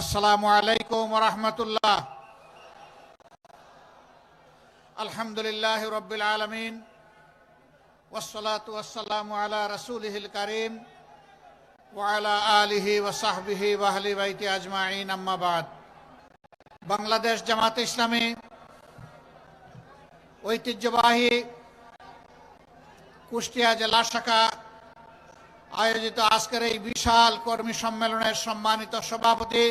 আসসালামু আলাইকুম ওয়া রাহমাতুল্লাহ। আলহামদুলিল্লাহি রাব্বিল আলামিন ওয়াসসালাতু ওয়াসসালামু আলা রাসূলিহিল কারীম ওয়া আলা আলিহি ওয়া সাহবিহি ওয়া আহলি বাইতি আজমাইন, আম্মা বাদ। বাংলাদেশ জামাতে ইসলামী ঐতিহ্যবাহী কুষ্টিয়া জেলা শাখা আয়োজিত আজকের এই বিশাল কর্মী সম্মেলনের সম্মানিত সভাপতি,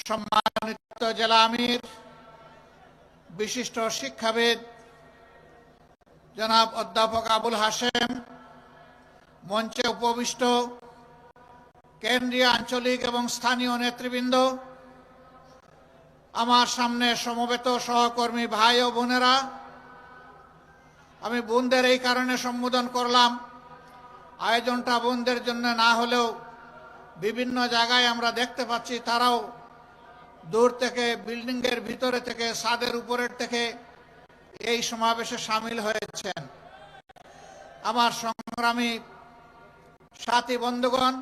সম্মানিত জেলা আমির, বিশিষ্ট শিক্ষাবিদ জনাব অধ্যাপক আবুল হাশেম, মঞ্চে উপবিষ্ট কেন্দ্রীয়, আঞ্চলিক এবং স্থানীয় নেতৃবৃন্দ, আমার সামনে সমবেত সহকর্মী ভাই ও বোনেরা। আমি বোনদের এই কারণে সম্বোধন করলাম, আয়োজনটা বোনদের জন্য না হলেও বিভিন্ন জায়গায় আমরা দেখতে পাচ্ছি তারাও দূর থেকে, বিল্ডিংয়ের ভিতরে থেকে, ছাদের উপরের থেকে এই সমাবেশে সামিল হয়েছেন। আমার সংগ্রামী সাথী বন্ধুগণ,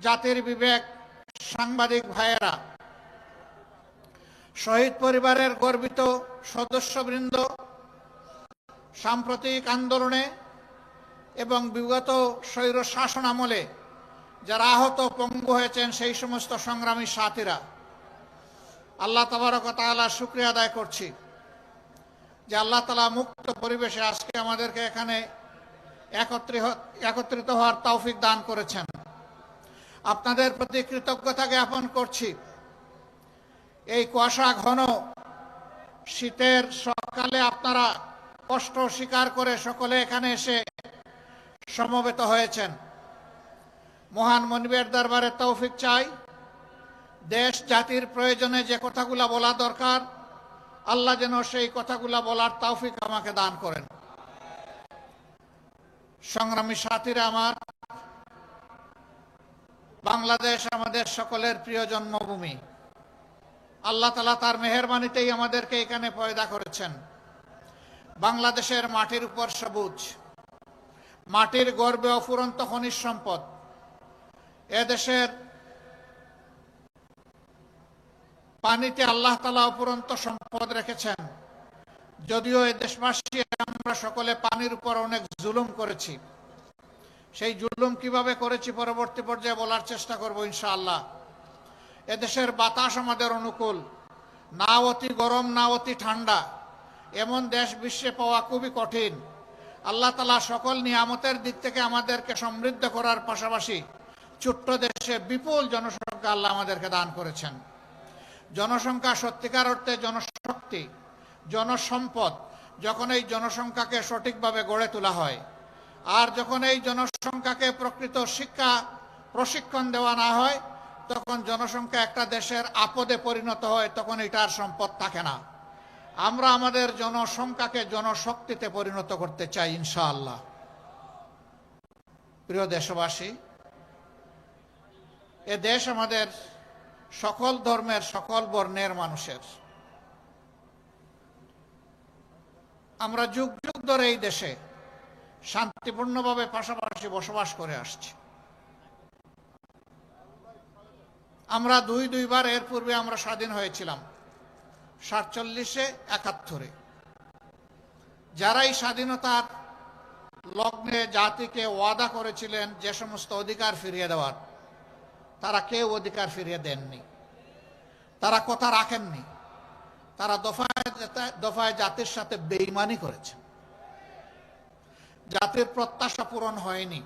জাতির বিবেক, সাংবাদিক ভাইয়েরা, শহীদ পরিবারের গর্বিত সদস্যবৃন্দ, সাম্প্রতিক আন্দোলনে এবং বিগত স্বৈর শাসন আমলে যারা আহত পঙ্গু হয়েছেন, সেই সমস্ত সংগ্রামী সাথীরা, আল্লাহ তাবারক ওয়া তাআলার শুকরিয়া আদায় করছি যে আল্লাহ তাআলা মুক্ত পরিবেশে আজকে আমাদেরকে এখানে একত্রিত হওয়ার তৌফিক দান করেছেন। আপনাদের প্রতি কৃতজ্ঞতা জ্ঞাপন করছি। এই কুয়াশা ঘন শীতের সকালে আপনারা কষ্ট স্বীকার করে সকলে এখানে এসে সমবেত হয়েছেন। মহান মনিবের দরবারে তৌফিক চাই, দেশ জাতির প্রয়োজনে যে কথাগুলা বলা দরকার, আল্লাহ যেন সেই কথাগুলা বলার তৌফিক আমাকে দান করেন। সংগ্রামী সাথীরা আমার, বাংলাদেশ আমাদের সকলের প্রিয় জন্মভূমি। আল্লাহ তাআলা তার মেহেরবানিতেই আমাদেরকে এখানে পয়দা করেছেন। বাংলাদেশের মাটির উপর সবুজ, মাটির গর্বে অফুরন্ত খনিজ সম্পদ। এদেশের পানিতে আল্লাহ তাআলা অফুরন্ত সম্পদ রেখেছেন। যদিও এ দেশবাসী আমরা সকলে পানির উপর অনেক জুলুম করেছি, সেই জুলুম কিভাবে করেছি পরবর্তী পর্যায়ে বলার চেষ্টা করব ইনশাআল্লাহ। এদেশের বাতাস আমাদের অনুকূল, না অতি গরম না অতি ঠান্ডা। এমন দেশ বিশ্বে পাওয়া খুবই কঠিন। আল্লাহ তাআলা সকল নিয়ামতের দিক থেকে আমাদেরকে সমৃদ্ধ করার পাশাপাশি ছোট্ট দেশে বিপুল জনসংখ্যা আল্লাহ আমাদেরকে দান করেছেন। জনসংখ্যা সত্যিকার অর্থে জনশক্তি, জনসম্পদ। যখন এই জনসংখ্যাকে সঠিকভাবে গড়ে তোলা হয়, আর যখন এই জনসংখ্যাকে প্রকৃত শিক্ষা প্রশিক্ষণ দেওয়া না হয়, তখন জনসংখ্যা একটা দেশের আপদে পরিণত হয়, তখন এটার সম্পদ থাকে না। আমরা আমাদের জনসংখ্যাকে জনশক্তিতে পরিণত করতে চাই ইনশাআল্লাহ। প্রিয় দেশবাসী, এ দেশ আমাদের সকল ধর্মের, সকল বর্ণের মানুষের। আমরা যুগ যুগ ধরে এই দেশে শান্তিপূর্ণভাবে পাশাপাশি বসবাস করে আসছি। আমরা দুইবার এর পূর্বে আমরা স্বাধীন হয়েছিলাম, 47-এ, 71-এ। যারা এই স্বাধীনতার লগ্নে জাতিকে ওয়াদা করেছিলেন যে সমস্ত অধিকার ফিরিয়ে দেওয়ার, তারা কেউ অধিকার ফিরিয়ে দেননি, তারা কথা রাখেননি। তারা দফায় দফায় জাতির সাথে বেঈমানি করেছে। জাতির প্রত্যাশা পূরণ হয়নি।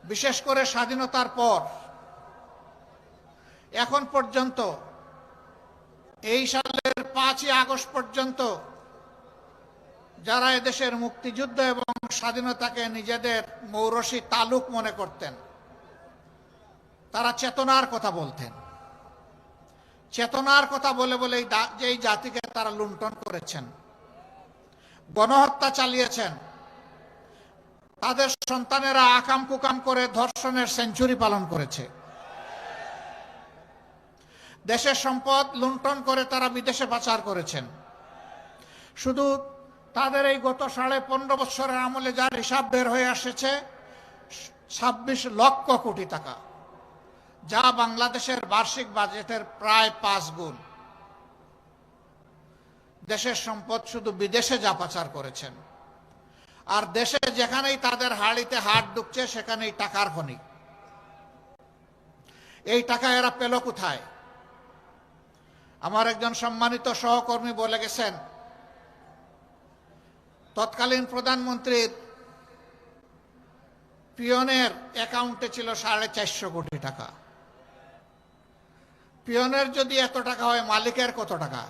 বিশেষ করে স্বাধীনতার পর এখন পর্যন্ত, এই সালের 5ই আগস্ট পর্যন্ত যারা এদেশের মুক্তিযুদ্ধ এবং স্বাধীনতাকে নিজেদের মৌরসি তালুক মনে করতেন, তারা চেতনার কথা বলতেন। চেতনার কথা বলে বলে এই জাতিকে তারা লুণ্ঠন করেছেন, গণহত্যা চালিয়েছেন। তাদের সন্তানেরা আকাম কুকাম করে ধর্ষণের সেঞ্চুরি পালন করেছে। দেশের সম্পদ লুণ্ঠন করে তারা বিদেশে পাচার করেছেন। শুধু তাদের এই গত 15.5 বছরের আমলে যার হিসাব বের হয়ে আসছে, 26 লক্ষ কোটি টাকা, যা বাংলাদেশের বার্ষিক বাজেটের প্রায় 5 গুণ। দেশের সম্পদ শুধু বিদেশে যা পাচার করেছেন, আর দেশে যেখানেই তাদের হাড়িতে হাত ঢুকছে সেখানেই টাকার খনি। এই টাকা এরা পেল কোথায়? আমার একজন সম্মানিত সহকর্মী বলে গেছেন, তৎকালীন প্রধানমন্ত্রীর পিয়নের অ্যাকাউন্টে ছিল 450 কোটি টাকা। পিয়নের যদি এত টাকা হয়, মালিকের কত টাকা?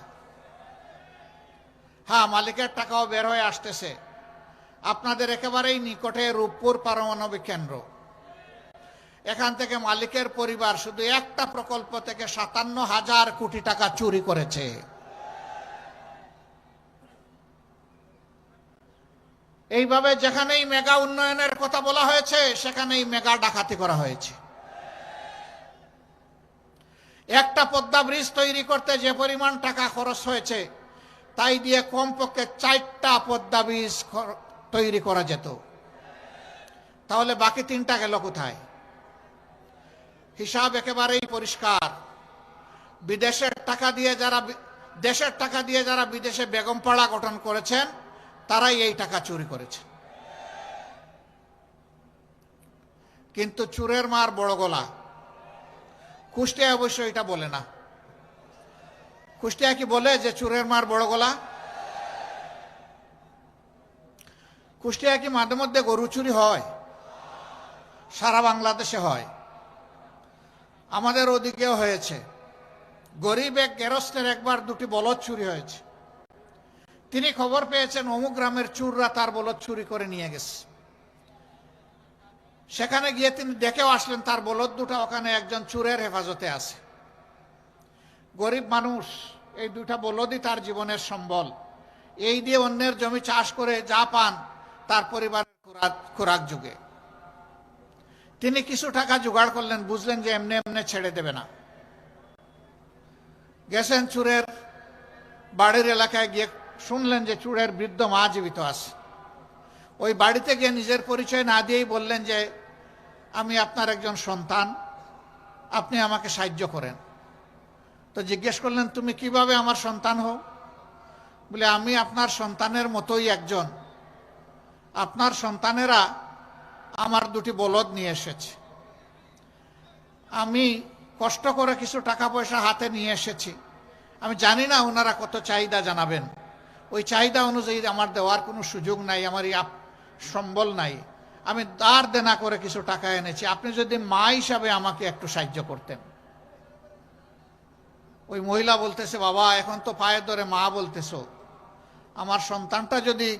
হ্যাঁ, মালিকের টাকাও বের হয়ে আসতেছে। আপনাদের একেবারেই নিকটে রূপপুর পারমাণবিক কেন্দ্র, এখান থেকে মালিকের পরিবার শুধু একটা প্রকল্প থেকে 57,000 কোটি টাকা চুরি করেছে। এইভাবে যেখানেই মেগা উন্নয়নের কথা বলা হয়েছে সেখানেই মেগা ডাকাতি করা হয়েছে। একটা পদ্মা ব্রিজ তৈরি করতে যে পরিমাণ টাকা খরচ হয়েছে, তাই দিয়ে কমপক্ষে 4টা পদ্মা ব্রিজ তৈরি করা যেত। তাহলে বাকি 3টা গেল কোথায়? হিসাব একেবারেই পরিষ্কার। বিদেশের টাকা দিয়ে যারা দেশের টাকা দিয়ে যারা বিদেশে বেগমপাড়া গঠন করেছেন, তারাই এই টাকা চুরি করেছে। কিন্তু চুরের মার বড় গলা। কুষ্টিয়া অবশ্য এটা বলে না। কুষ্টিয়া কি বলে যে চুরের মার বড় গলা? কুষ্টিয়া কি মাঝে মধ্যে গরু চুরি হয়? সারা বাংলাদেশে হয়, আমাদের ওদিকেও হয়েছে। গরিব এক গেরস্তের একবার 2টি বলদ চুরি হয়েছে। তিনি খবর পেয়েছেন অমুক গ্রামের চুররা তার বলদ চুরি করে নিয়ে গেছে। সেখানে গিয়ে তিনি দেখেও আসলেন তার বলদ দুটো ওখানে একজন চুরের হেফাজতে আছে। গরিব মানুষ, এই 2টা বলদই তার জীবনের সম্বল। এই দিয়ে অন্যের জমি চাষ করে যা পান তার পরিবারের খোরাক যুগে। তিনি কিছু টাকা জোগাড় করলেন, বুঝলেন যে এমনি এমনি ছেড়ে দেবে না। গেছেন চুরের বাড়ির এলাকায়, গিয়ে শুনলেন যে চুরের বৃদ্ধ মা জীবিত আছে। ওই বাড়িতে গিয়ে নিজের পরিচয় না দিয়েই বললেন যে আমি আপনার একজন সন্তান, আপনি আমাকে সাহায্য করেন। তো জিজ্ঞেস করলেন তুমি কিভাবে আমার সন্তান হও? বলে আমি আপনার সন্তানের মতোই একজন। আপনার সন্তানেরা আমার 2টি বলদ নিয়ে এসেছে, আমি কষ্ট করে কিছু টাকা পয়সা হাতে নিয়ে এসেছি। আমি জানি না ওনারা কত চাহিদা জানাবেন, ওই চাহিদা অনুযায়ী আমার দেওয়ার কোনো সুযোগ নাই, আমার সম্বল নাই। আমি দাঁড় দেনা করে কিছু টাকা এনেছি, আপনি যদি মা হিসাবে আমাকে একটু সাহায্য করতেন। ওই মহিলা বলতেছে, বাবা এখন তো পায়ে ধরে মা বলতেছো, আমার সন্তানটা যদি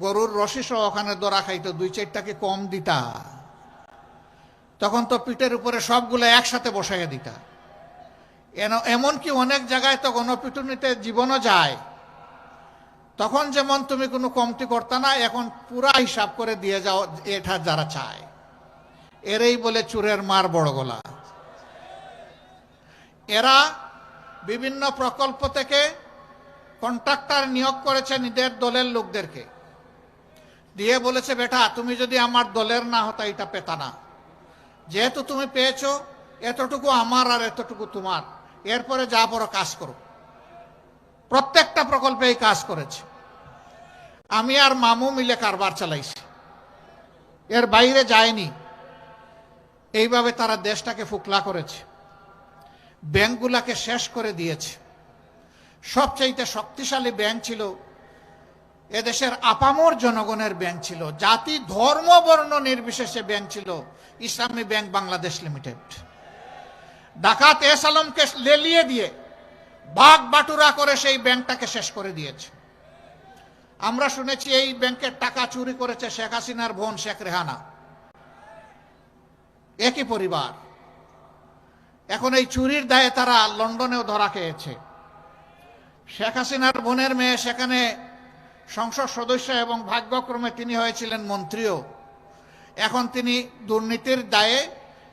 গরুর রশি সহ ওখানে দরা খাইতো 2-4টা কি কম দিতা? তখন তো পিঠের উপরে সবগুলো একসাথে বসাইয়া দিতা। এমনকি অনেক জায়গায় তো গণপিটুনিতে জীবনও যায়। তখন যেমন তুমি কোনো কমতি করতা না, এখন পুরা হিসাব করে দিয়ে যাও এটা যারা চায়। এরাই বলে চুরের মার বড় গলা। এরা বিভিন্ন প্রকল্প থেকে কন্ট্রাক্টর নিয়োগ করেছে নিজের দলের লোকদেরকে, দিয়ে বলেছে বেটা তুমি যদি আমার দলের না হতা এটা পেতা না, যেহেতু তুমি পেয়েছো এতটুকু আমার আর এতটুকু তোমার, এরপরে যা বড় কাজ করো। প্রত্যেকটা প্রকল্পে এই কাজ করেছে। আমি আর মামু মিলে কারবার চালাইছি, এর বাইরে যায়নি। এইভাবে তারা দেশটাকে ফুকলা করেছে, ব্যাংকগুলাকে শেষ করে দিয়েছে। সবচাইতে শক্তিশালী ব্যাংক ছিল এদেশের আপামর জনগণের ব্যাংক ছিল, জাতি ধর্ম বর্ণ নির্বিশেষে ব্যাংক ছিল ইসলামী ব্যাংক বাংলাদেশ লিমিটেড। ডাকাত এস আলমকে লেলিয়ে দিয়ে ভাগ বাটুরা করে সেই ব্যাংকটাকে শেষ করে দিয়েছে। আমরা শুনেছি এই ব্যাংকের টাকা চুরি করেছে শেখ হাসিনার বোন শেখ রেহানা, একই পরিবার। এখন এই চুরির দায়ে তারা লন্ডনেও ধরা খেয়েছে। শেখ হাসিনার বোনের মেয়ে সেখানে সংসদ সদস্য এবং ভাগ্যক্রমে তিনি হয়েছিলেন মন্ত্রীও। এখন তিনি দুর্নীতির দায়ে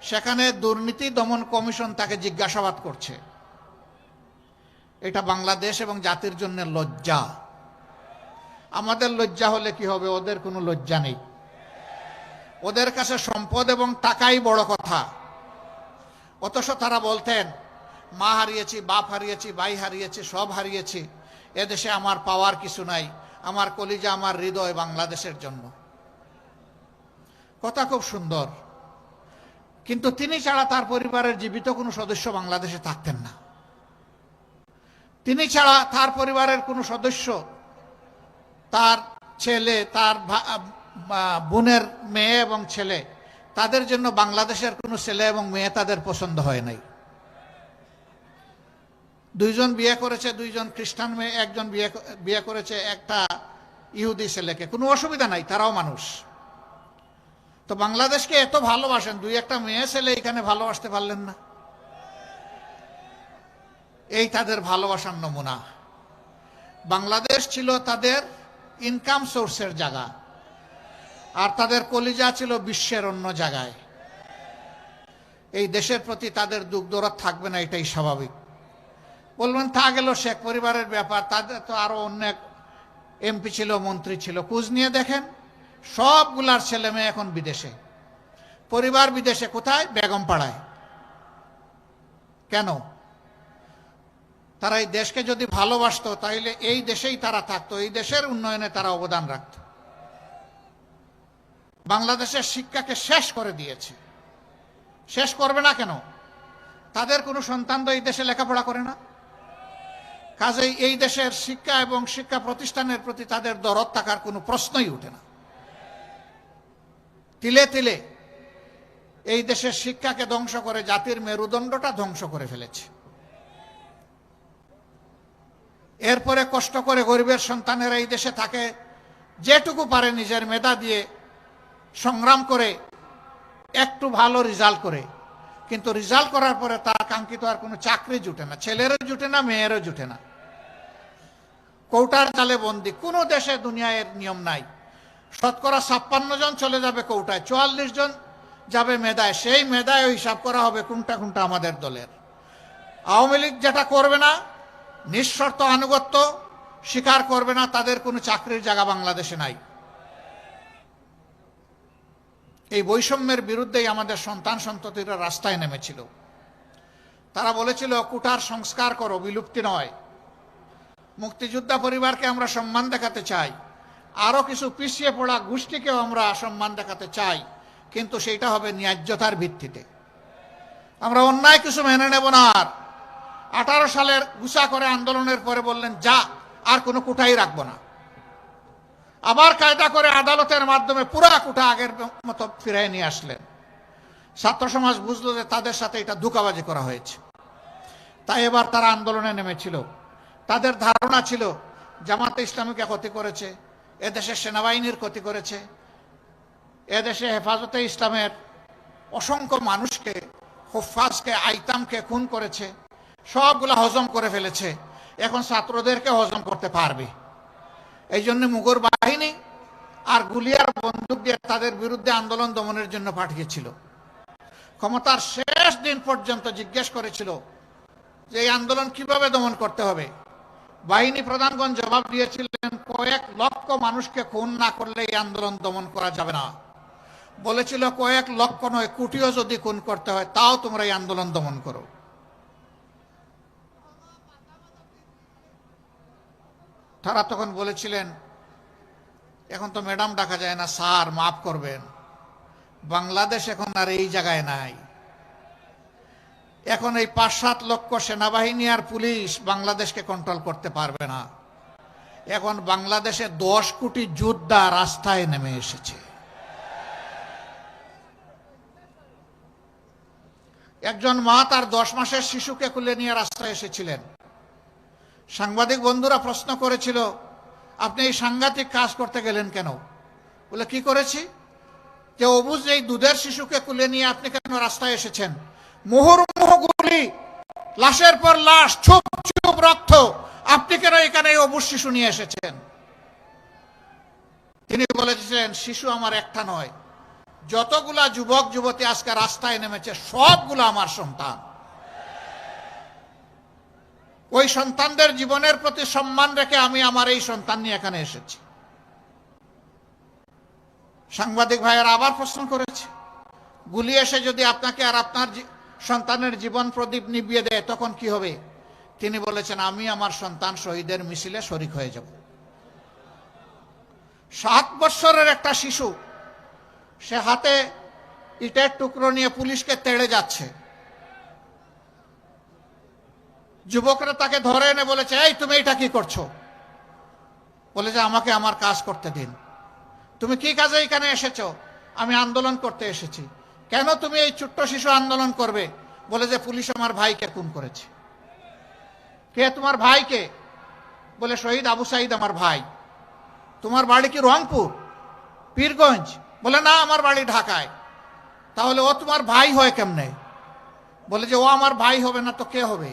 সেখানে দুর্নীতি দমন কমিশন তাকে জিজ্ঞাসাবাদ করছে। এটা বাংলাদেশ এবং জাতির জন্য লজ্জা। আমাদের লজ্জা হলে কি হবে, ওদের কোনো লজ্জা নেই। ওদের কাছে সম্পদ এবং টাকাই বড় কথা। অথচ তারা বলতেন, মা হারিয়েছি, বাপ হারিয়েছি, ভাই হারিয়েছি, সব হারিয়েছি, এদেশে আমার পাওয়ার কিছু নাই, আমার কলিজা, আমার হৃদয় বাংলাদেশের জন্য। কথা খুব সুন্দর, কিন্তু তিনি ছাড়া তার পরিবারের জীবিত কোনো সদস্য বাংলাদেশে থাকতেন না। তিনি ছাড়া তার পরিবারের কোনো সদস্য, তার ছেলে, তার বোনের মেয়ে এবং ছেলে, তাদের জন্য বাংলাদেশের কোনো ছেলে এবং মেয়ে তাদের পছন্দ হয় নাই। দুইজন বিয়ে করেছে, দুইজন খ্রিস্টান মেয়ে, একজন বিয়ে করেছে একটা ইহুদি ছেলেকে, কোনো অসুবিধা নাই, তারাও মানুষ। তো বাংলাদেশকে এত ভালোবাসেন, দুই একটা মেয়ে ছেলে এখানে ভালোবাসতে পারলেন না? এই তাদের ভালোবাসার নমুনা। বাংলাদেশ ছিল তাদের ইনকাম সোর্সের জায়গা, আর তাদের কলিজা ছিল বিশ্বের অন্য জায়গায়। এই দেশের প্রতি তাদের দুঃখ দরদ থাকবে না, এটাই স্বাভাবিক। বলবেন তা গেল শেখ পরিবারের ব্যাপার, তাদের তো আরো অনেক এমপি ছিল, মন্ত্রী ছিল। খোঁজ নিয়ে দেখেন, সবগুলার ছেলে মেয়ে এখন বিদেশে, পরিবার বিদেশে। কোথায়? বেগমপাড়ায়। কেন? তারা এই দেশকে যদি ভালোবাসতো তাইলে এই দেশেই তারা থাকতো, এই দেশের উন্নয়নে তারা অবদান রাখত। বাংলাদেশের শিক্ষাকে শেষ করে দিয়েছে। শেষ করবে না কেন? তাদের কোনো সন্তান তো এই দেশে লেখাপড়া করে না। কাজেই এই দেশের শিক্ষা এবং শিক্ষা প্রতিষ্ঠানের প্রতি তাদের দরদ থাকার কোনো প্রশ্নই উঠে না। তিলে তিলে এই দেশের শিক্ষাকে ধ্বংস করে জাতির মেরুদণ্ডটা ধ্বংস করে ফেলেছে। এরপরে কষ্ট করে গরিবের সন্তানেরা এই দেশে থাকে, যেটুকু পারে নিজের মেধা দিয়ে সংগ্রাম করে একটু ভালো রেজাল্ট করে, কিন্তু রেজাল্ট করার পরে তার কাঙ্ক্ষিত আর কোনো চাকরি জুটে না, ছেলেরও জুটে না, মেয়েরও জুটে না। কৌটার জালে বন্দি। কোনো দেশে দুনিয়ায় নিয়ম নাই। শতকরা 56 জন চলে যাবে কৌটায়, 44 জন যাবে মেধায়। সেই মেধায় হিসাব করা হবে কোনটা কোনটা আমাদের দলের। আওয়ামী লীগ যেটা করবে না, নিঃশর্ত আনুগত্য স্বীকার করবে না, তাদের কোনো চাকরির জায়গা বাংলাদেশে নাই। এই বৈষম্যের বিরুদ্ধেই আমাদের সন্তান সন্ততিরা রাস্তায় নেমেছিল। তারা বলেছিল কুঠার সংস্কার করো, বিলুপ্তি নয়। মুক্তিযোদ্ধা পরিবারকে আমরা সম্মান দেখাতে চাই, আরো কিছু পিছিয়ে পড়া গোষ্ঠীকেও আমরা সম্মান দেখাতে চাই, কিন্তু সেইটা হবে ন্যায্যতার ভিত্তিতে। আমরা অন্যায় কিছু মেনে নেব না। আর 18 সালের গুছা করে আন্দোলনের পরে বললেন যা, আর কোনো কুঠাই রাখবো না। আবার কায়দা করে আদালতের মাধ্যমে পুরা কুঠা আগের মতো ফিরিয়ে নিয়ে আসলেন। ছাত্র সমাজ বুঝলো যে তাদের সাথে এটা ধোঁকাবাজি করা হয়েছে, তাই এবার তারা আন্দোলনে নেমেছিল। তাদের ধারণা ছিল জামাতে ইসলামীকে ক্ষতি করেছে, এদেশের সেনাবাহিনীর ক্ষতি করেছে, এদেশে হেফাজতে ইসলামের অসংখ্য মানুষকে, হুফাজকে, আইতামকে খুন করেছে, সবগুলা হজম করে ফেলেছে। এখন ছাত্রদেরকে হজম করতে পারবে। এই জন্য মুগর বাহিনী আর গুলিয়ার বন্দুক দিয়ে তাদের বিরুদ্ধে আন্দোলন দমনের জন্য পাঠিয়েছিল। ক্ষমতার শেষ দিন পর্যন্ত জিজ্ঞেস করেছিল যে এই আন্দোলন কিভাবে দমন করতে হবে। বাহিনী প্রধানগণ জবাব দিয়েছিলেন, কয়েক লক্ষ মানুষকে খুন না করলে এই আন্দোলন দমন করা যাবে না। বলেছিল কয়েক লক্ষ নয়, কোটিও যদি খুন করতে হয় তাও তোমরা এই আন্দোলন দমন করো। তারা তখন বলেছিলেন, এখন তো ম্যাডাম ডাকা যায় না, স্যার মাফ করবেন, বাংলাদেশ এখন আর এই জায়গায় নাই। এখন এই 5-7 লক্ষ সেনাবাহিনী আর পুলিশ বাংলাদেশকে কন্ট্রোল করতে পারবে না। এখন বাংলাদেশে 10 কোটি যোদ্ধা রাস্তায় নেমে এসেছে। একজন মা তার 10 মাসের শিশুকে কুলে নিয়ে রাস্তায় এসেছিলেন। সাংবাদিক বন্ধুরা প্রশ্ন করেছিল, আপনি এই সাংঘাতিক কাজ করতে গেলেন কেন? বলে কি করেছি? যে অবুঝ এই দুধের শিশুকে কুলে নিয়ে আপনি কেন রাস্তায় এসেছেন? মুহুর্মুহু গুলি, লাশের পর লাশ, ছুপ ছুপ রক্ত, আপনি কেন এখানে অবুঝ শিশু নিয়ে এসেছেন? তিনি বলেছিলেন, শিশু আমার একটা নয়, যতগুলা যুবক যুবতী আজকে রাস্তায় নেমেছে সবগুলো আমার সন্তান। ওই সন্তানদের জীবনের প্রতি সম্মান রেখে আমি আমার এই সন্তান নিয়ে এখানে এসেছি। সাংবাদিক ভাইয়েরা আবার প্রশ্ন করেছে, গুলি এসে যদি আপনাকে আর আপনার সন্তানের জীবন প্রদীপ নিভিয়ে দেয় তখন কি হবে? তিনি বলেছেন, আমি আমার সন্তান শহীদের মিছিলে শরীক হয়ে যাব। 7 বছরের একটা শিশু, সে হাতে ইটের টুকরো নিয়ে পুলিশকে তেড়ে যাচ্ছে। যুবকরা তাকে ধরে এনে বলেছে, এই তুমি এটা কি করছো? বলে যে আমাকে আমার কাজ করতে দিন। তুমি কি কাজে এখানে এসেছো? আমি আন্দোলন করতে এসেছি। কেন তুমি এই ছোট্ট শিশু আন্দোলন করবে? বলে যে পুলিশ আমার ভাইকে খুন করেছে। কে তোমার ভাইকে? বলে শহীদ আবু সাঈদ আমার ভাই। তোমার বাড়ি কি রংপুর, পীরগঞ্জ? বলে না, আমার বাড়ি ঢাকায়। তাহলে ও তোমার ভাই হয় কেমনে? বলে যে ও আমার ভাই হবে না তো কে হবে?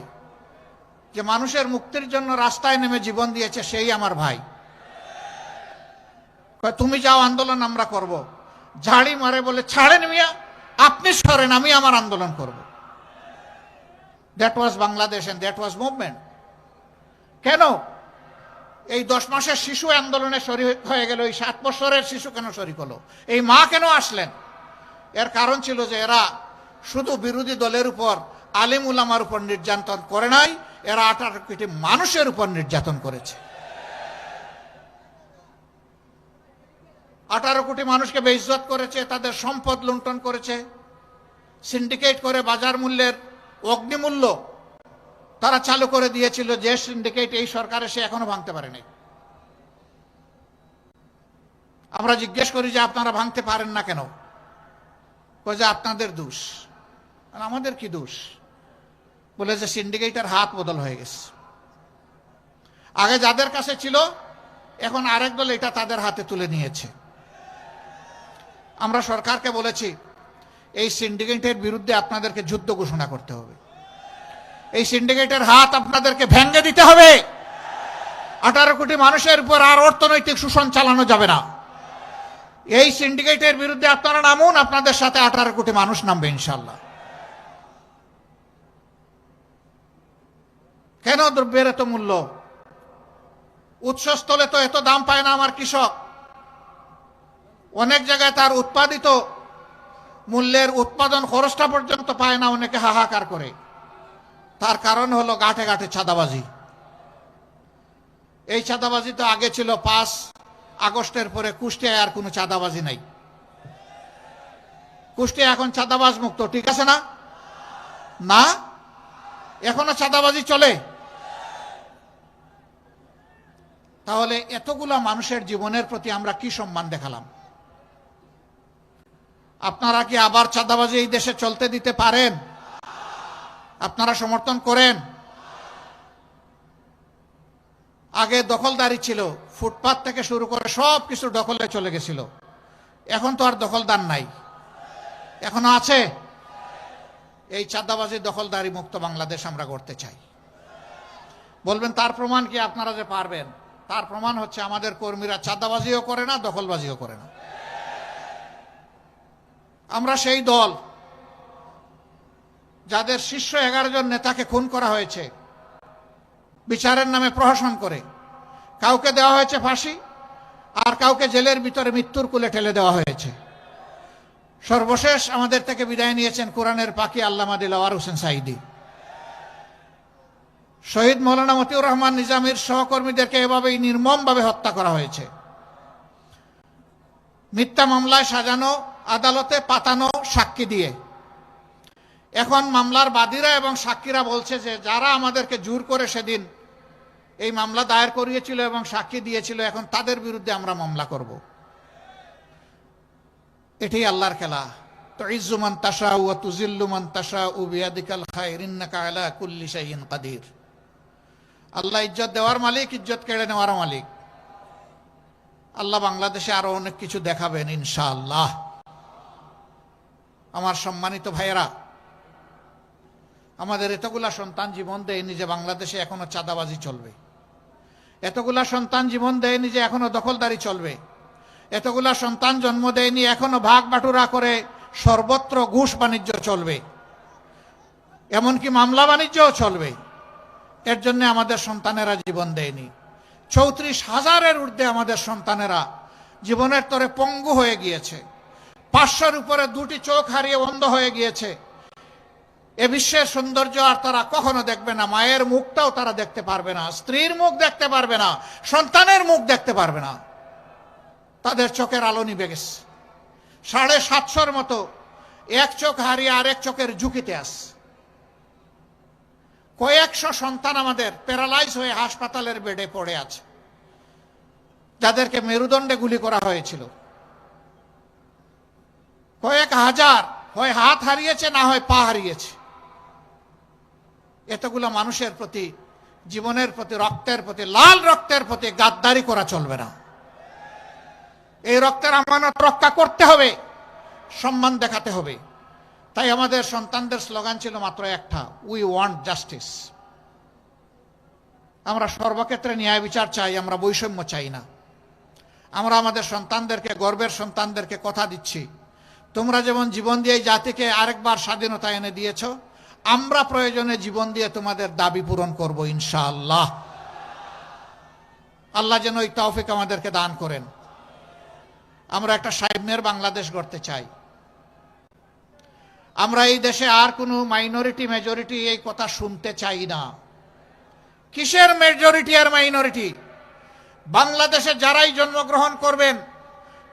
যে মানুষের মুক্তির জন্য রাস্তায় নেমে জীবন দিয়েছে সেই আমার ভাই। তুমি যাও, আন্দোলন আমরা করব। ঝাড়ি মারে, বলে ছাড়েন মিয়া, আপনি সরেন, আমি আমার আন্দোলন করব। That was Bangladesh and that was movement. কেন এই 10 মাসের শিশু আন্দোলনে শরীক হয়ে গেল? এই 7 বছরের শিশু কেন শরীক হলো? এই মা কেন আসলেন? এর কারণ ছিল যে এরা শুধু বিরোধী দলের উপর, আলেম উলামার উপর নির্যাতন করে নাই, এরা 18 কোটি মানুষের উপর নির্যাতন করেছে। 18 কোটি মানুষকে বেইজ্জত করেছে, তাদের সম্পদ লুণ্ঠন করেছে, সিন্ডিকেট করে বাজার মূল্যের অগ্নিমূল্য তারা চালু করে দিয়েছিল, যে সিন্ডিকেট এই সরকার এসে এখনো ভাঙতে পারেনি। আমরা জিজ্ঞেস করি যে আপনারা ভাঙতে পারেন না কেন? যে আপনাদের দোষ। আর আমাদের কি দোষ? বলে যে সিন্ডিকেটের হাত বদল হয়ে গেছে। আগে যাদের কাছে ছিল, এখন আরেক দল এটা তাদের হাতে তুলে নিয়েছে। আমরা সরকারকে বলেছি, এই সিন্ডিকেটের বিরুদ্ধে আপনাদেরকে যুদ্ধ ঘোষণা করতে হবে। এই সিন্ডিকেটের হাত আপনাদেরকে ভেঙে দিতে হবে। 18 কোটি মানুষের উপর আর অর্থনৈতিক শোষণ চালানো যাবে না। এই সিন্ডিকেটের বিরুদ্ধে আপনারা নামুন, আপনাদের সাথে 18 কোটি মানুষ নামবে ইনশাল্লাহ। কেন দ্রব্যের এত মূল্য? উৎসস্থলে তো এত দাম পায় না আমার কৃষক। অনেক জায়গায় তার উৎপাদিত মূল্যের উৎপাদন খরচটা পর্যন্ত পায় না, অনেকে হাহাকার করে। তার কারণ হলো গাঁটে গাঁটে চাঁদাবাজি। এই চাঁদাবাজি তো আগে ছিল, 5 আগস্টের পরে কুষ্টিয়ায় আর কোনো চাঁদাবাজি নাই। কুষ্টিয়া এখন চাঁদাবাজ মুক্ত, ঠিক আছে না? না, এখনো চাঁদাবাজি চলে। তাহলে এতগুলা মানুষের জীবনের প্রতি আমরা কি সম্মান দেখালাম? আপনারা কি আবার চাঁদাবাজি এই দেশে চলতে দিতে পারেন? আপনারা সমর্থন করেন? আগে দখলদারি ছিল, ফুটপাত থেকে শুরু করে সব কিছু দখলে চলে গেছিল। এখন তো আর দখলদার নাই, এখনো আছে। এই চাঁদাবাজি দখলদারি মুক্ত বাংলাদেশ আমরা করতে চাই। বলবেন তার প্রমাণ কি? আপনারা যে পারবেন, তার প্রমাণ হচ্ছে আমাদের কর্মীরা চাঁদাবাজিও করে না, দখলবাজিও করে না। আমরা সেই দল যাদের শীর্ষ 11 জন নেতাকে খুন করা হয়েছে বিচারের নামে প্রহসন করে। কাউকে দেওয়া হয়েছে ফাঁসি, আর কাউকে জেলের ভিতরে মৃত্যুর কুলে ঠেলে দেওয়া হয়েছে। সর্বশেষ আমাদের থেকে বিদায় নিয়েছেন কোরআনের পাখি আল্লামা দিলওয়ার হোসেন সাঈদী। শহীদ মৌলানা মতিউর রহমান নিজামীর সহকর্মীদেরকে এভাবেই নির্মমভাবে হত্যা করা হয়েছে। মিথ্যা মামলায় সাজানো, আদালতে পাতানো সাক্ষী দিয়ে। এখন মামলার বাদীরা এবং সাক্ষীরা বলছে যে যারা আমাদেরকে জোর করে সেদিন এই মামলা দায়ের করিয়েছিল এবং সাক্ষী দিয়েছিল, এখন তাদের বিরুদ্ধে আমরা মামলা করব। এটাই আল্লাহর খেলা। তুইজ্জু মান তাশাউ ওয়া তুযিল্লু মান তাশাউ বিয়াদিকাল খায়র ইন্নাকা আলা কুল্লি শাইইন কাদির। আল্লাহ ইজ্জত দেওয়ার মালিক, ইজ্জত কেড়ে নেওয়ার মালিক। আল্লাহ বাংলাদেশে আরো অনেক কিছু দেখাবেন ইনশাআল্লাহ। আমার সম্মানিত ভাইয়েরা, আমাদের এতগুলা সন্তান জীবন দেয়নি যে বাংলাদেশে এখনো চাঁদাবাজি চলবে। এতগুলা সন্তান জীবন দেয়নি যে এখনো দখলদারি চলবে। এতগুলা সন্তান জন্ম দেয়নি এখনো ভাগ বাটুরা করে সর্বত্র ঘুষ বাণিজ্য চলবে, এমনকি মামলা বাণিজ্যও চলবে। এর জন্য আমাদের সন্তানেরা জীবন দেয়নি। 34,000-এর ঊর্ধ্বে আমাদের সন্তানেরা জীবনের তরে পঙ্গু হয়ে গিয়েছে, 500-র উপরে 2টি চোখ হারিয়ে অন্ধ হয়ে গিয়েছে। এ বিশ্বের সৌন্দর্য আর তারা কখনো দেখবে না। মায়ের মুখটাও তারা দেখতে পারবে না, স্ত্রীর মুখ দেখতে পারবে না, সন্তানের মুখ দেখতে পারবে না। তাদের চোখের আলো নিভে গেছে। 750-র মতো এক চোখ হারিয়ে আরেক চোখের ঝুঁকিতে আছে। কয়েকশো সন্তান আমাদের প্যারালাইজ হয়ে হাসপাতালের বেডে পড়ে আছে, যাদেরকে মেরুদণ্ডে গুলি করা হয়েছিল। কয়েক হাজার হয় হাত হারিয়েছে, না হয় পা হারিয়েছে। এতগুলো মানুষের প্রতি, জীবনের প্রতি, রক্তের প্রতি, লাল রক্তের প্রতি গাদ্দারি করা চলবে না। এই রক্তের আমানত রক্ষা করতে হবে, সম্মান দেখাতে হবে। তাই আমাদের সন্তানদের স্লোগান ছিল মাত্র একটা, উই ওয়ান্ট জাস্টিস। আমরা সর্বক্ষেত্রে ন্যায় বিচার চাই, আমরা বৈষম্য চাই না। আমরা আমাদের সন্তানদেরকে, গর্বের সন্তানদেরকে কথা দিচ্ছি, তোমরা যেমন জীবন দিয়ে জাতিকে আরেকবার স্বাধীনতা এনে দিয়েছ, আমরা প্রয়োজনে জীবন দিয়ে তোমাদের দাবি পূরণ করব ইনশাআল্লাহ। আল্লাহ যেন এই তৌফিক আমাদেরকে দান করেন। আমরা একটা সাম্যের বাংলাদেশ গড়তে চাই। আমরা এই দেশে আর কোনো মাইনরিটি মেজরিটি এই কথা শুনতে চাই না। কিসের মেজরিটি আর মাইনরিটি? বাংলাদেশে যারাই জন্মগ্রহণ করবেন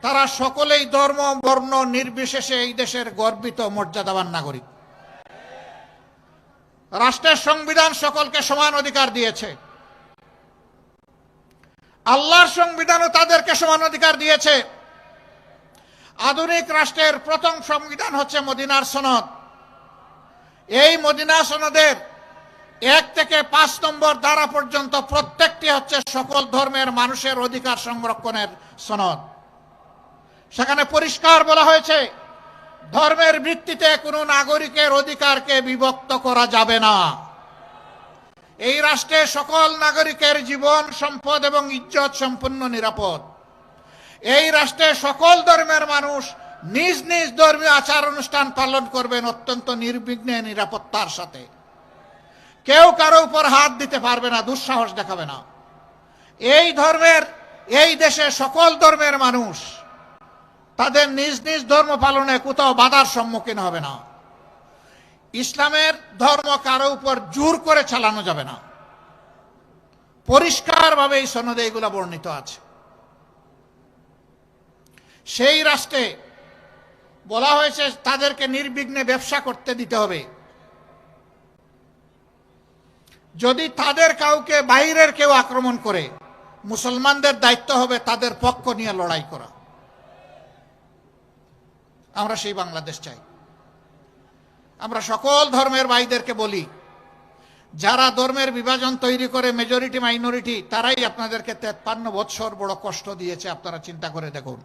তারা সকলেই ধর্ম বর্ণ নির্বিশেষে এই দেশের গর্বিত মর্যাদাবান নাগরিক। রাষ্ট্রের সংবিধান সকলকে সমান অধিকার দিয়েছে। আল্লাহর সংবিধানও তাদেরকে সমান অধিকার দিয়েছে। আধুনিক রাষ্ট্রের প্রথম সংবিধান হচ্ছে মদিনার সনদ। এই মদিনা সনদের 1 থেকে 5 নম্বর ধারা পর্যন্ত প্রত্যেকটি হচ্ছে সকল ধর্মের মানুষের অধিকার সংরক্ষণের সনদ। সেখানে পরিষ্কার বলা হয়েছে, ধর্মের ভিত্তিতে কোনো নাগরিকের অধিকারকে বিভক্ত করা যাবে না। এই রাষ্ট্রে সকল নাগরিকের জীবন, সম্পদ এবং ইজ্জত সম্পূর্ণ নিরাপদ। এই রাষ্ট্রে সকল ধর্মের মানুষ নিজ নিজ ধর্মীয় আচার অনুষ্ঠান পালন করবেন অত্যন্ত নির্বিঘ্নে, নিরাপত্তার সাথে। কেউ কারো উপর হাত দিতে পারবে না, দুঃসাহস দেখাবে না। এই দেশে সকল ধর্মের মানুষ তাদের নিজ নিজ ধর্ম পালনে কোথাও বাধার সম্মুখীন হবে না। ইসলামের ধর্ম কারো উপর জোর করে চালানো যাবে না। পরিষ্কারভাবে এই সনদে এগুলো বর্ণিত আছে। সেই রাষ্ট্রে বলা হয়েছে তাদেরকে নির্বিঘ্নে ব্যবসা করতে দিতে হবে। যদি তাদের কাউকে, বাইরের কেউ আক্রমণ করে, মুসলমানদের দায়িত্ব হবে তাদের পক্ষ নিয়ে লড়াই করা। আমরা সেই বাংলাদেশ চাই। আমরা সকল ধর্মের ভাইদেরকে বলি, যারা ধর্মের বিভাজন তৈরি করে মেজরিটি মাইনরিটি, তারাই আপনাদেরকে 53 বৎসর বড় কষ্ট দিয়েছে। আপনারা চিন্তা করে দেখুন,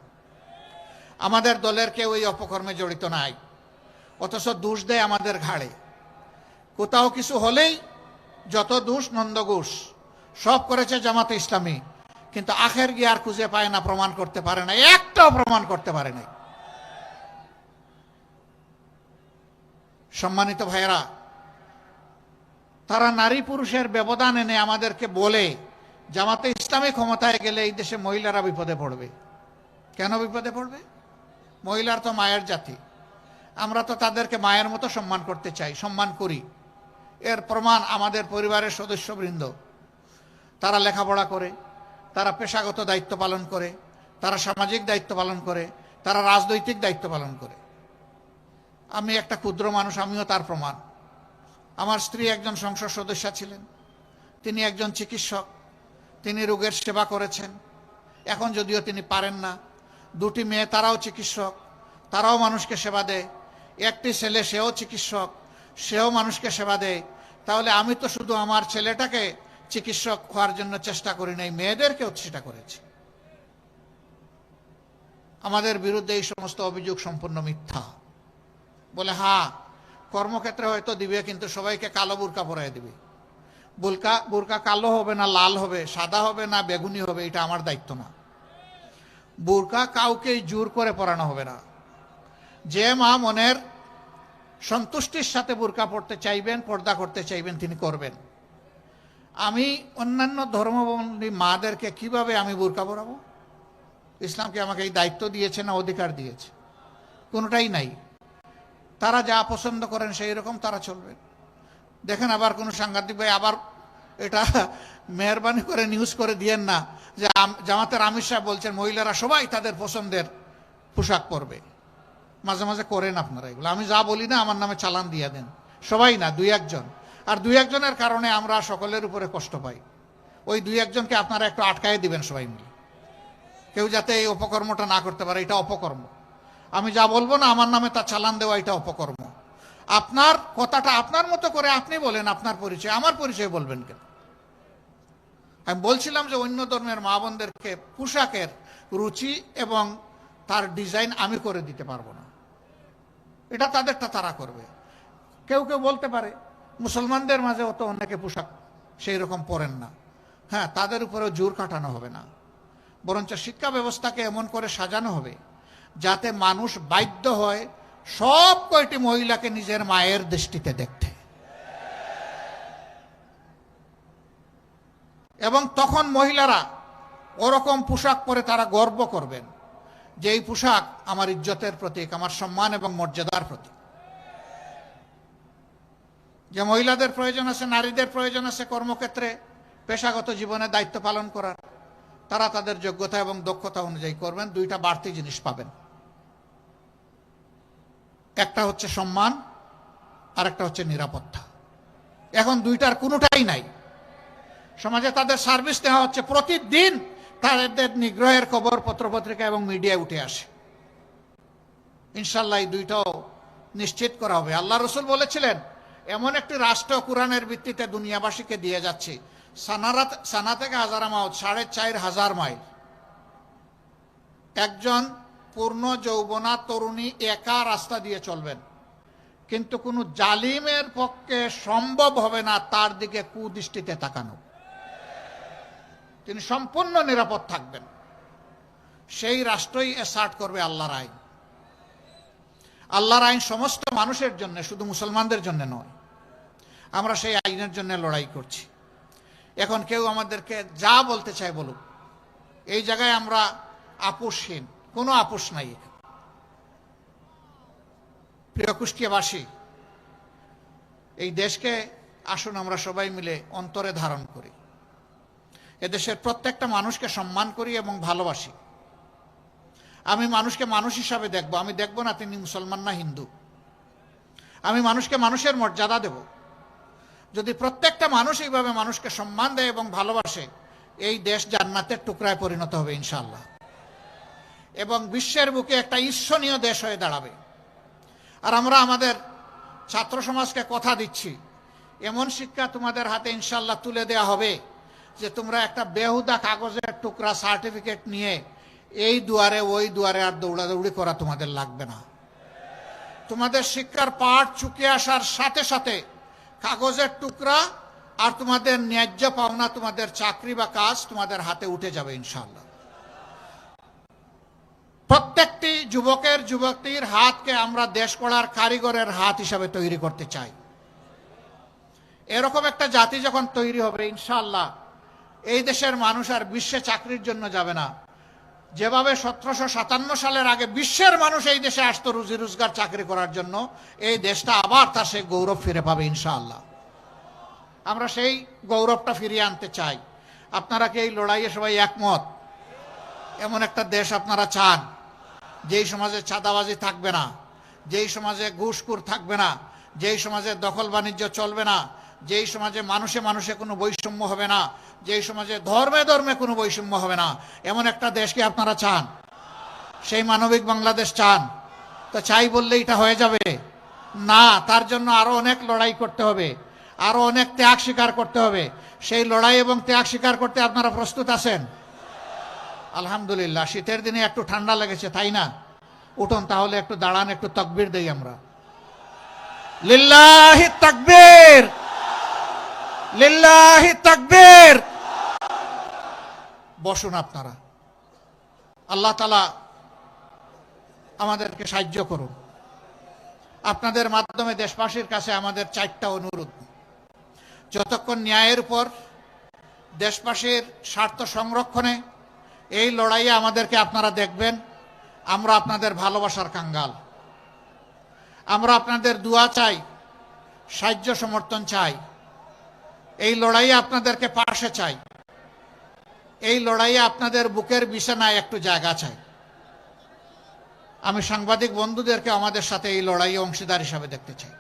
আমাদের দলের কেউ এই অপকর্মে জড়িত নাই, অথচ দোষ দেয় আমাদের ঘাড়ে। কোথাও কিছু হলেই যত দোষ নন্দঘোষ, সব করেছে জামাতে ইসলামী, কিন্তু আখের গিয়ে আর খুঁজে পায় না, প্রমাণ করতে পারে না, একটাও প্রমাণ করতে পারে নাই। সম্মানিত ভাইয়েরা, তারা নারী পুরুষের ব্যবধান এনে আমাদেরকে বলে জামাতে ইসলামী ক্ষমতায় গেলে এই দেশে মহিলারা বিপদে পড়বে। কেন বিপদে পড়বে? মহিলার তো মায়ের জাতি, আমরা তো তাদেরকে মায়ের মতো সম্মান করতে চাই, সম্মান করি। এর প্রমাণ আমাদের পরিবারের সদস্যবৃন্দ, তারা লেখাপড়া করে, তারা পেশাগত দায়িত্ব পালন করে, তারা সামাজিক দায়িত্ব পালন করে, তারা রাজনৈতিক দায়িত্ব পালন করে। আমি একটা ক্ষুদ্র মানুষ, আমিও তার প্রমাণ। আমার স্ত্রী একজন সংসদ সদস্য ছিলেন, তিনি একজন চিকিৎসক, তিনি রোগের সেবা করেছেন। এখন যদিও তিনি পারেন না, 2টি মেয়ে, তারাও চিকিৎসক, তারাও মানুষকে সেবা দেয়। একটি ছেলে, সেও চিকিৎসক, সেও মানুষকে সেবা দেয়। তাহলে আমি তো শুধু আমার ছেলেটাকে চিকিৎসক হওয়ার জন্য চেষ্টা করি নাই, মেয়েদেরকেও সেটা করেছি। আমাদের বিরুদ্ধে এই সমস্ত অভিযোগ সম্পূর্ণ মিথ্যা। বলে হ্যাঁ, কর্মক্ষেত্রে হয়তো দিবে, কিন্তু সবাইকে কালো বোরকা পরাই দিবে। বোরকা কালো হবে না লাল হবে, সাদা হবে না বেগুনি হবে, এটা আমার দায়িত্ব না। বোরকা কাউকে জোর করে পরানো হবে না। যে মা মনের সন্তুষ্টির সাথে বোরকা পড়তে চাইবেন, পর্দা করতে চাইবেন, তিনি করবেন। আমি অন্যান্য ধর্মাবলম্বী মাদেরকে কিভাবে আমি বোরকা পরাবো? ইসলাম কি আমাকে এই দায়িত্ব দিয়েছে না অধিকার দিয়েছে? কোনোটাই নাই। তারা যা পছন্দ করেন সেই রকম তারা চলবে। দেখেন আবার কোনো সাংবাদিক ভাই আবার এটা মেহরবানি করে নিউজ করে দিয়েন না যে জামাতের আমির সাহেব বলছেন মহিলারা সবাই তাদের পছন্দের পোশাক পরবে। মাঝে মাঝে করেন আপনারা এগুলো। আমি যা বলি না আমার নামে চালান দিয়ে দেন। সবাই না, দুই একজন। আর দুই একজনের কারণে আমরা সকলের উপরে কষ্ট পাই। ওই দুই একজনকে আপনারা একটু আটকায় দিবেন সবাই মিলে, কেউ যাতে এই অপকর্মটা না করতে পারে। এটা অপকর্ম। আমি যা বলবো না আমার নামে তা চালান দেওয়া, এটা অপকর্ম। আপনার কথাটা আপনার মতো করে আপনি বলেন, আপনার পরিচয়। আমার পরিচয় বলবেন কেন? আমি বলছিলাম যে অন্য ধর্মের মা বোনদেরকে পোশাকের রুচি এবং তার ডিজাইন আমি করে দিতে পারবো না, এটা তাদেরটা তারা করবে। কেউ কেউ বলতে পারে মুসলমানদের মাঝে অত অনেকে পোশাক সেই রকম পরেন না। হ্যাঁ, তাদের উপরেও জোর কাটানো হবে না, বরঞ্চ শিক্ষা ব্যবস্থাকে এমন করে সাজানো হবে যাতে মানুষ বাধ্য হয় সব কয়টি মহিলাকে নিজের মায়ের দৃষ্টিতে দেখতে। এবং তখন মহিলারা ওরকম পোশাক পরে তারা গর্ব করবেন যে এই পোশাক আমার ইজ্জতের প্রতীক, আমার সম্মান এবং মর্যাদার প্রতীক। যে মহিলাদের প্রয়োজন আছে, নারীদের প্রয়োজন আছে কর্মক্ষেত্রে পেশাগত জীবনে দায়িত্ব পালন করার, তারা তাদের যোগ্যতা এবং দক্ষতা অনুযায়ী করবেন। দুইটা বাড়তি জিনিস পাবেন, একটা হচ্ছে সম্মান আর একটা হচ্ছে নিরাপত্তা। এখন দুইটার কোনোটাই নাই। সমাজে তাদের সার্ভিস দেওয়া হচ্ছে, প্রতিদিন তাদের নিগ্রহের খবর পত্রপত্রিকা এবং মিডিয়ায় উঠে আসে। ইনশাল্লাহ এই দুইটাও নিশ্চিত করা হবে। আল্লাহ রসুল বলেছিলেন এমন একটি রাষ্ট্র কোরআনের ভিত্তিতে দুনিয়াবাসীকে দিয়ে যাচ্ছে, সানা থেকে হাজারামাউত ৪,৫০০ মাইল। একজন পূর্ণ যৌবনা তরুণী একা রাস্তা দিয়ে চলবেন, কিন্তু কোনো জালিমের পক্ষে সম্ভব হবে না তার দিকে কুদৃষ্টিতে তাকানো। তিনি সম্পূর্ণ নিরাপদ থাকবেন। সেই রাষ্ট্রই এসার্ট করবে আল্লাহর আইন। আল্লাহর আইন সমস্ত মানুষের জন্য, শুধু মুসলমানদের জন্য নয়। আমরা সেই আইনের জন্য লড়াই করছি। এখন কেউ আমাদেরকে যা বলতে চায় বলুক, এই জায়গায় আমরা আপোষহীন, কোনো আপোষ নাই। প্রিয় কুষ্টিয়াবাসী, এই দেশকে আসুন আমরা সবাই মিলে অন্তরে ধারণ করি। এদেশের প্রত্যেকটা মানুষকে সম্মান করি এবং ভালোবাসি। আমি মানুষকে মানুষ হিসাবে দেখব। আমি দেখব না তিনি মুসলমান না হিন্দু। আমি মানুষকে মানুষের মর্যাদা দেব। যদি প্রত্যেকটা মানুষ এইভাবে মানুষকে সম্মান দেয় এবং ভালোবাসে, এই দেশ জান্নাতের টুকরায় পরিণত হবে ইনশাআল্লাহ, এবং বিশ্বের বুকে একটা ঈর্ষণীয় দেশ হয়ে দাঁড়াবে। আর আমরা আমাদের ছাত্র সমাজকে কথা দিচ্ছি, এমন শিক্ষা তোমাদের হাতে ইনশাআল্লাহ তুলে দেওয়া হবে যে তোমরা একটা বেহুদা কাগজের টুকরা সার্টিফিকেট নিয়ে এই দুয়ারে ওই দুয়ারে আর দৌড়াদৌড়ি করা তোমাদের লাগবে না। তোমাদের শিক্ষার পাঠ চুকিয়ে আসার সাথে সাথে কাগজের টুকরা আর তোমাদের ন্যায্য পাওনা, তোমাদের চাকরি বা কাজ তোমাদের হাতে উঠে যাবে ইনশাআল্লাহ। প্রত্যেকটি যুবকের যুবতীর হাতকে আমরা দেশ গড়ার কারিগরের হাত হিসাবে তৈরি করতে চাই। এরকম একটা জাতি যখন তৈরি হবে ইনশাআল্লাহ, এই দেশের মানুষ আর বিশ্বে চাকরির জন্য যাবে না। যেভাবে 1757 সালের আগে বিশ্বের মানুষ এই দেশে আসতো রুজি রোজগার চাকরি করার জন্য, এই দেশটা আবার তার সেই গৌরব ফিরে পাবে ইনশাআল্লাহ। আমরা সেই গৌরবটা ফিরিয়ে আনতে চাই। আপনারা কি এই লড়াইয়ে সবাই একমত? এমন একটা দেশ আপনারা চান যেই সমাজে চাঁদাবাজি থাকবে না, যেই সমাজে ঘুষখোর থাকবে না, যেই সমাজে দখল বাণিজ্য চলবে না, যেই সমাজে মানুষে মানুষে কোনো বৈষম্য হবে না, যেই সমাজে ধর্মে ধর্মে কোনো বৈষম্য হবে না, এমন একটা দেশকে আপনারা চান? সেই মানবিক বাংলাদেশ চান? তো চাই বললে এটা হয়ে যাবে না। তার জন্য আরো অনেক লড়াই করতে হবে, আরো অনেক ত্যাগ স্বীকার করতে হবে। সেই লড়াই এবং ত্যাগ স্বীকার করতে আপনারা প্রস্তুত আছেন? আলহামদুলিল্লাহ। শীতের দিনে একটু ঠান্ডা লেগেছে, তাই না? উঠুন তাহলে, একটু দাঁড়ান, একটু তাকবীর দেই আমরা। লিল্লাহি তাকবীর, লিল্লাহি তাকবীর। বসুন আপনারা। আল্লাহ তাআলা আমাদেরকে সাহায্য করুন। আপনাদের মাধ্যমে দেশবাসীর কাছে আমাদের 4টা অনুরোধ। যতক্ষণ ন্যায়ের উপর, দেশবাসীর স্বার্থ সংরক্ষণে এই লড়াইয়ে আমাদেরকে আপনারা দেখবেন, আমরা আপনাদের ভালোবাসার কাঙ্গাল। আমরা আপনাদের দোয়া চাই, সাহায্য সমর্থন চাই। এই লড়াইয়ে আপনাদেরকে পাশে চাই। এই লড়াইয়ে আপনাদের বুকের বিছানায় একটু জায়গা চাই। আমি সাংবাদিক বন্ধুদেরকে আমাদের সাথে এই লড়াইয়ে অংশীদার হিসাবে দেখতে চাই।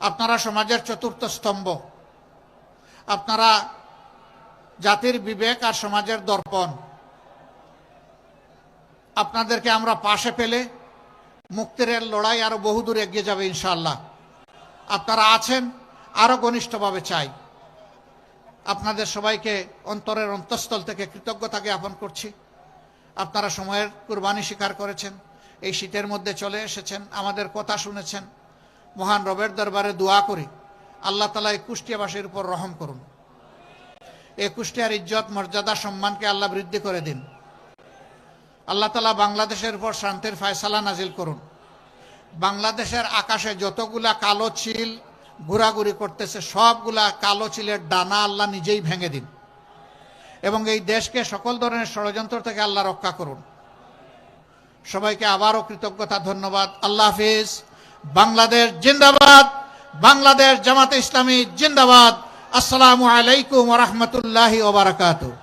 আপনারা সমাজের চতুর্থ স্তম্ভ, আপনারা জাতির বিবেক আর সমাজের দর্পণ। আপনাদেরকে আমরা পাশে পেলে মুক্তির লড়াই আরো বহুদূর এগিয়ে যাবে ইনশাআল্লাহ। আপনারা আছেন, আরো ঘনিষ্ঠভাবে চাই। আপনাদের সবাইকে অন্তরের অন্তঃস্থল থেকে কৃতজ্ঞতা জ্ঞাপন করছি। আপনারা সময়ের কুরবানি স্বীকার করেছেন, এই শীতের মধ্যে চলে এসেছেন, আমাদের কথা শুনেছেন। মহান রবের দরবারে দোয়া করি আল্লাহ তাআলা এই কুষ্টিয়াবাসীর উপর রহম করুন। এই কুষ্টিয়ার ইজ্জত মর্যাদা সম্মানকে আল্লাহ বৃদ্ধি করে দিন। আল্লাহ তাআলা বাংলাদেশের উপর শান্তির ফয়সালা নাজিল করুন। বাংলাদেশের আকাশে যতগুলা কালো চিল ঘোরাঘুরি করতেছে, সবগুলা কালো চিলের ডানা আল্লাহ নিজেই ভেঙে দিন এবং এই দেশকে সকল ধরনের ষড়যন্ত্র থেকে আল্লাহ রক্ষা করুন। সবাইকে আবারও কৃতজ্ঞতা, ধন্যবাদ। আল্লাহ হাফিজ। বাংলাদেশ জিন্দাবাদ। বাংলাদেশ জামাতে ইসলামী জিন্দাবাদ। আসসালামু আলাইকুম ওয়া রাহমাতুল্লাহি ওয়া বারাকাতুহু।